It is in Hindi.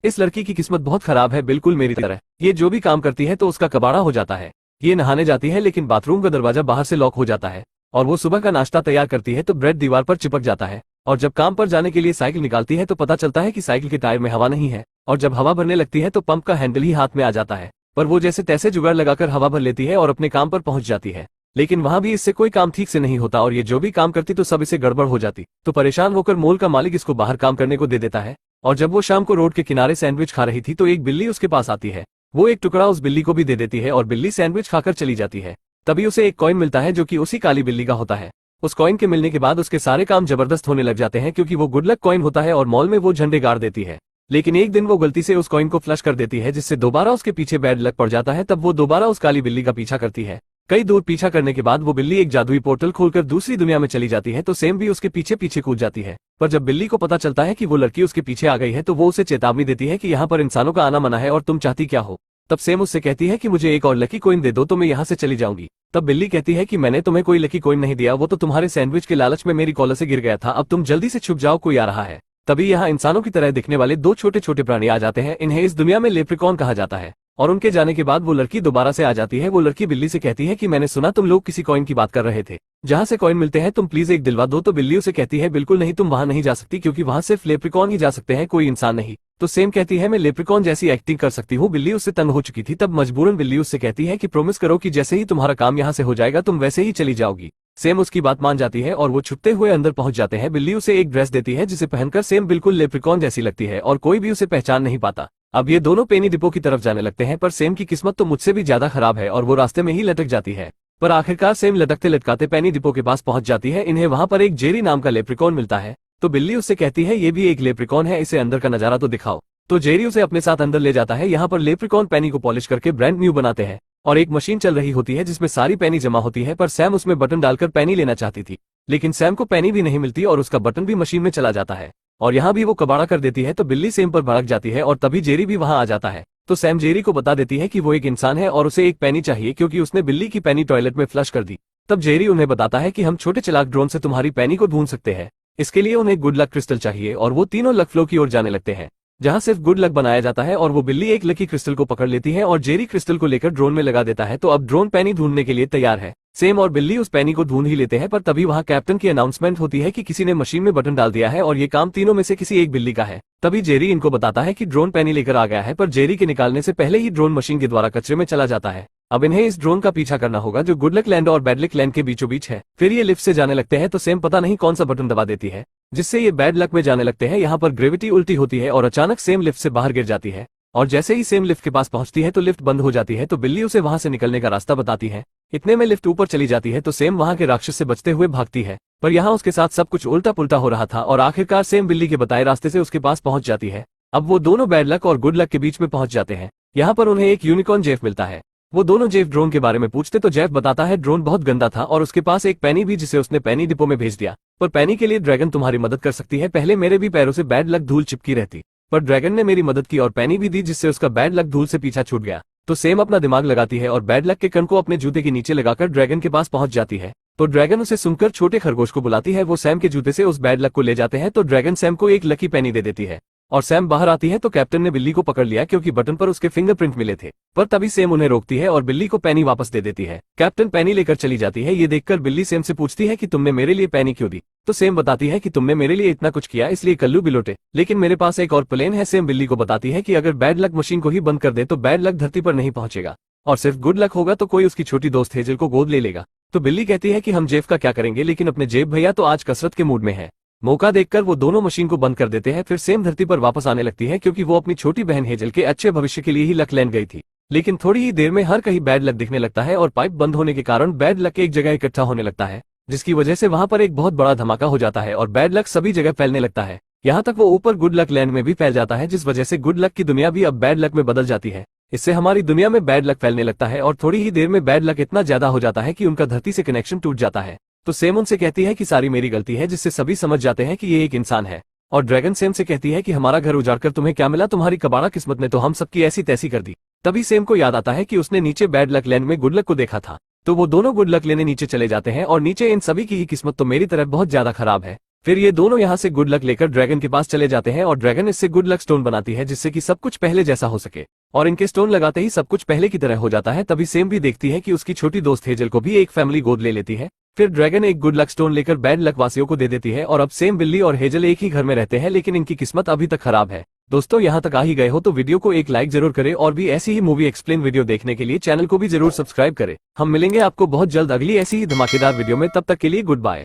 इस लड़की की किस्मत बहुत खराब है, बिल्कुल मेरी तरह। ये जो भी काम करती है तो उसका कबाड़ा हो जाता है। ये नहाने जाती है लेकिन बाथरूम का दरवाजा बाहर से लॉक हो जाता है, और वो सुबह का नाश्ता तैयार करती है तो ब्रेड दीवार पर चिपक जाता है। और जब काम पर जाने के लिए साइकिल निकालती है तो पता चलता है कि साइकिल के टायर में हवा नहीं है, और जब हवा भरने लगती है तो पंप का हैंडल ही हाथ में आ जाता है। पर वो जैसे तैसे जुगाड़ लगाकर हवा भर लेती है और अपने काम पर पहुंच जाती है। लेकिन वहां भी इससे कोई काम ठीक से नहीं होता, और ये जो भी काम करती तो सब इसे गड़बड़ हो जाती। तो परेशान होकर मॉल का मालिक इसको बाहर काम करने को दे देता है। और जब वो शाम को रोड के किनारे सैंडविच खा रही थी तो एक बिल्ली उसके पास आती है। वो एक टुकड़ा उस बिल्ली को भी दे देती है और बिल्ली सैंडविच खाकर चली जाती है। तभी उसे एक कॉइन मिलता है जो कि उसी काली बिल्ली का होता है। उस कॉइन के मिलने के बाद उसके सारे काम जबरदस्त होने लग जाते हैं, क्योंकि वो गुड लक कॉइन होता है और मॉल में वो झंडे गाड़ देती है। लेकिन एक दिन वो गलती से उस कॉइन को फ्लश कर देती है, जिससे दोबारा उसके पीछे बैड लक पड़ जाता है। तब वो दोबारा उस काली बिल्ली का पीछा करती है। कई दूर पीछा करने के बाद वो बिल्ली एक जादुई पोर्टल खोलकर दूसरी दुनिया में चली जाती है, तो सेम भी उसके पीछे पीछे कूद जाती है। पर जब बिल्ली को पता चलता है कि वो लड़की उसके पीछे आ गई है तो वो उसे चेतावनी देती है कि यहाँ पर इंसानों का आना मना है और तुम चाहती क्या हो। तब सेम उससे कहती है कि मुझे एक और लकी कॉइन दे दो तो मैं यहाँ से चली जाऊंगी। तब बिल्ली कहती है कि मैंने तुम्हें कोई लकी कॉइन नहीं दिया, वो तो तुम्हारे सैंडविच के लालच में मेरी कॉलर से गिर गया था। अब तुम जल्दी से छुप जाओ, कोई आ रहा है। तभी यहाँ इंसानों की तरह दिखने वाले दो छोटे छोटे प्राणी आ जाते हैं। इन्हें इस दुनिया में लेप्रिकॉन कहा जाता है। और उनके जाने के बाद वो लड़की दोबारा से आ जाती है। वो लड़की बिल्ली से कहती है कि मैंने सुना तुम लोग किसी कॉइन की बात कर रहे थे, जहाँ से कॉइन मिलते हैं, तुम प्लीज एक दिलवा दो। तो बिल्ली उसे कहती है बिल्कुल नहीं, तुम वहां नहीं जा सकती, क्योंकि वहां सिर्फ लेप्रिकॉन ही जा सकते हैं, कोई इंसान नहीं। तो सेम कहती है मैं लेप्रिकॉन जैसी एक्टिंग कर सकती हूँ। बिल्ली उससे तंग हो चुकी थी। तब मजबूरन बिल्ली उससे कहती है कि प्रॉमिस करो कि जैसे ही तुम्हारा काम यहाँ से हो जाएगा तुम वैसे ही चली जाओगी। सेम उसकी बात मान जाती है और वो छुपते हुए अंदर पहुंच जाते हैं। बिल्ली उसे एक ड्रेस देती है जिसे पहनकर सेम बिल्कुल लेप्रिकॉन जैसी लगती है और कोई भी उसे पहचान नहीं पाता। अब ये दोनों पेनी डिपो की तरफ जाने लगते हैं, पर सेम की किस्मत तो मुझसे भी ज्यादा खराब है और वो रास्ते में ही लटक जाती है। पर आखिरकार सेम लटकते लटकाते पेनी डिपो के पास पहुंच जाती है। इन्हें वहां पर एक जेरी नाम का लेप्रिकॉन मिलता है। तो बिल्ली उससे कहती है ये भी एक लेप्रिकॉन है, इसे अंदर का नजारा तो दिखाओ। तो जेरी उसे अपने साथ अंदर ले जाता है। यहाँ पर लेप्रिकॉन पेनी को पॉलिश करके ब्रांड न्यू बनाते हैं, और एक मशीन चल रही होती है जिसमें सारी पेनी जमा होती है। पर सैम उसमें बटन डालकर पेनी लेना चाहती थी, लेकिन सैम को पेनी भी नहीं मिलती और उसका बटन भी मशीन में चला जाता है। और यहाँ भी वो कबाड़ा कर देती है। तो बिल्ली सेम पर भड़क जाती है और तभी जेरी भी वहां आ जाता है। तो सैम जेरी को बता देती है कि वो एक इंसान है और उसे एक पेनी चाहिए, क्योंकि उसने बिल्ली की पेनी टॉयलेट में फ्लश कर दी। तब जेरी उन्हें बताता है कि हम छोटे चलाक ड्रोन से तुम्हारी पेनी को ढूंढ सकते हैं। इसके लिए उन्हें गुड लक क्रिस्टल चाहिए, और वो तीनों लक फ्लो की ओर जाने लगते हैं, जहां सिर्फ गुड लक बनाया जाता है। और वो बिल्ली एक लकी क्रिस्टल को पकड़ लेती है और जेरी क्रिस्टल को लेकर ड्रोन में लगा देता है। तो अब ड्रोन पेनी ढूंढने के लिए तैयार है। सेम और बिल्ली उस पेनी को ढूंढ ही लेते हैं, पर तभी वहां कैप्टन की अनाउंसमेंट होती है कि किसी ने मशीन में बटन डाल दिया है और ये काम तीनों में से किसी एक बिल्ली का है। तभी जेरी इनको बताता है कि ड्रोन पेनी लेकर आ गया है, पर जेरी के निकालने से पहले ही ड्रोन मशीन के द्वारा कचरे में चला जाता है। अब इन्हें इस ड्रोन का पीछा करना होगा जो गुड लक लैंड और बैड लक लैंड के बीचों बीच है। फिर ये लिफ्ट से जाने लगते हैं, तो सेम पता नहीं कौन सा बटन दबा देती है जिससे ये बैड लक में जाने लगते हैं। यहाँ पर ग्रेविटी उल्टी होती है और अचानक सेम लिफ्ट से बाहर गिर जाती है, और जैसे ही सेम लिफ्ट के पास पहुंचती है तो लिफ्ट बंद हो जाती है। तो बिल्ली उसे वहां से निकलने का रास्ता बताती है। इतने में लिफ्ट ऊपर चली जाती है, तो सेम वहां के राक्षस से बचते हुए भागती है। पर यहाँ उसके साथ सब कुछ उल्टा पुल्टा हो रहा था और आखिरकार सेम बिल्ली के बताए रास्ते से उसके पास पहुंच जाती है। अब वो दोनों बैड लक और गुड लक के बीच में पहुंच जाते हैं। यहाँ पर उन्हें एक यूनिकॉर्न जेफ मिलता है। वो दोनों जेफ ड्रोन के बारे में पूछते तो जेफ बताता है ड्रोन बहुत गंदा था और उसके पास एक पेनी भी, जिसे उसने पेनी डिपो में भेज दिया। पर पेनी के लिए ड्रैगन तुम्हारी मदद कर सकती है। पहले मेरे भी पैरों से बैड लक धूल चिपकी रहती, पर ड्रैगन ने मेरी मदद की और पेनी भी दी, जिससे उसका बैड लक धूल से पीछा छूट गया। तो सेम अपना दिमाग लगाती है और बैड लक के कण को अपने जूते के नीचे लगाकर ड्रैगन के पास पहुंच जाती है। तो ड्रैगन उसे सुनकर छोटे खरगोश को बुलाती है। वो सैम के जूते से उस बैड लक को ले जाते हैं। तो ड्रैगन सैम को एक लकी पेनी दे देती है और सैम बाहर आती है। तो कैप्टन ने बिल्ली को पकड़ लिया, क्योंकि बटन पर उसके फिंगरप्रिंट मिले थे। पर तभी सेम उन्हें रोकती है और बिल्ली को पेनी वापस दे देती है। कैप्टन पेनी लेकर चली जाती है। ये देखकर बिल्ली सेम से पूछती है कि तुमने मेरे लिए पेनी क्यों दी। तो सेम बताती है कि तुमने मेरे लिए इतना कुछ किया इसलिए कल्लू बिलोटे, लेकिन मेरे पास एक और प्लान है। सेम बिल्ली को बताती है कि अगर बैड लक मशीन को ही बंद कर दे तो बैड लक धरती पर नहीं पहुंचेगा और सिर्फ गुड लक होगा, तो कोई उसकी छोटी दोस्त हेजल को गोद ले लेगा। तो बिल्ली कहती है कि हम जेफ का क्या करेंगे, लेकिन अपने जेब भैया तो आज कसरत के मूड में है। मौका देखकर वो दोनों मशीन को बंद कर देते हैं। फिर सेम धरती पर वापस आने लगती है, क्योंकि वो अपनी छोटी बहन हेजल के अच्छे भविष्य के लिए ही लक लैंड गई थी। लेकिन थोड़ी ही देर में हर कहीं बैड लक दिखने लगता है और पाइप बंद होने के कारण बैड लक एक जगह इकट्ठा होने लगता है, जिसकी वजह से वहां पर एक बहुत बड़ा धमाका हो जाता है और बैड लक सभी जगह फैलने लगता है। यहाँ तक वो ऊपर गुड लक लैंड में भी फैल जाता है, जिस वजह से गुड लक की दुनिया भी अब बैड लक में बदल जाती है। इससे हमारी दुनिया में बैड लक फैलने लगता है और थोड़ी ही देर में बैड लक इतना ज्यादा हो जाता है कि उनका धरती से कनेक्शन टूट जाता है। तो सेम उनसे कहती है कि सारी मेरी गलती है, जिससे सभी समझ जाते हैं कि ये एक इंसान है। और ड्रैगन सेम से कहती है कि हमारा घर उजाड़कर तुम्हें क्या मिला, तुम्हारी कबाड़ा किस्मत ने तो हम सबकी ऐसी तैसी कर दी। तभी सेम को याद आता है कि उसने नीचे बैड लक लैंड में गुड लक को देखा था। तो वो दोनों गुड लक लेने नीचे चले जाते हैं और नीचे इन सभी की ही किस्मत तो मेरी तरफ बहुत ज्यादा खराब है। फिर ये दोनों यहाँ से गुड लक लेकर ड्रैगन के पास चले जाते हैं और ड्रैगन इससे गुड लक स्टोन बनाती है जिससे कि सब कुछ पहले जैसा हो सके। और इनके स्टोन लगाते ही सब कुछ पहले की तरह हो जाता है। तभी सेम भी देखती है कि उसकी छोटी दोस्त हेजल को भी एक फैमिली गोद ले लेती है। फिर ड्रैगन एक गुड लक स्टोन लेकर बैड लक वासियों को दे देती है और अब सेम बिल्ली और हेजल एक ही घर में रहते हैं, लेकिन इनकी किस्मत अभी तक खराब है। दोस्तों यहाँ तक आ ही गए हो तो वीडियो को एक लाइक जरूर करें और भी ऐसी ही मूवी एक्सप्लेन वीडियो देखने के लिए चैनल को भी जरूर सब्सक्राइब करें। हम मिलेंगे आपको बहुत जल्द अगली ऐसी ही धमाकेदार वीडियो में, तब तक के लिए गुड बाय।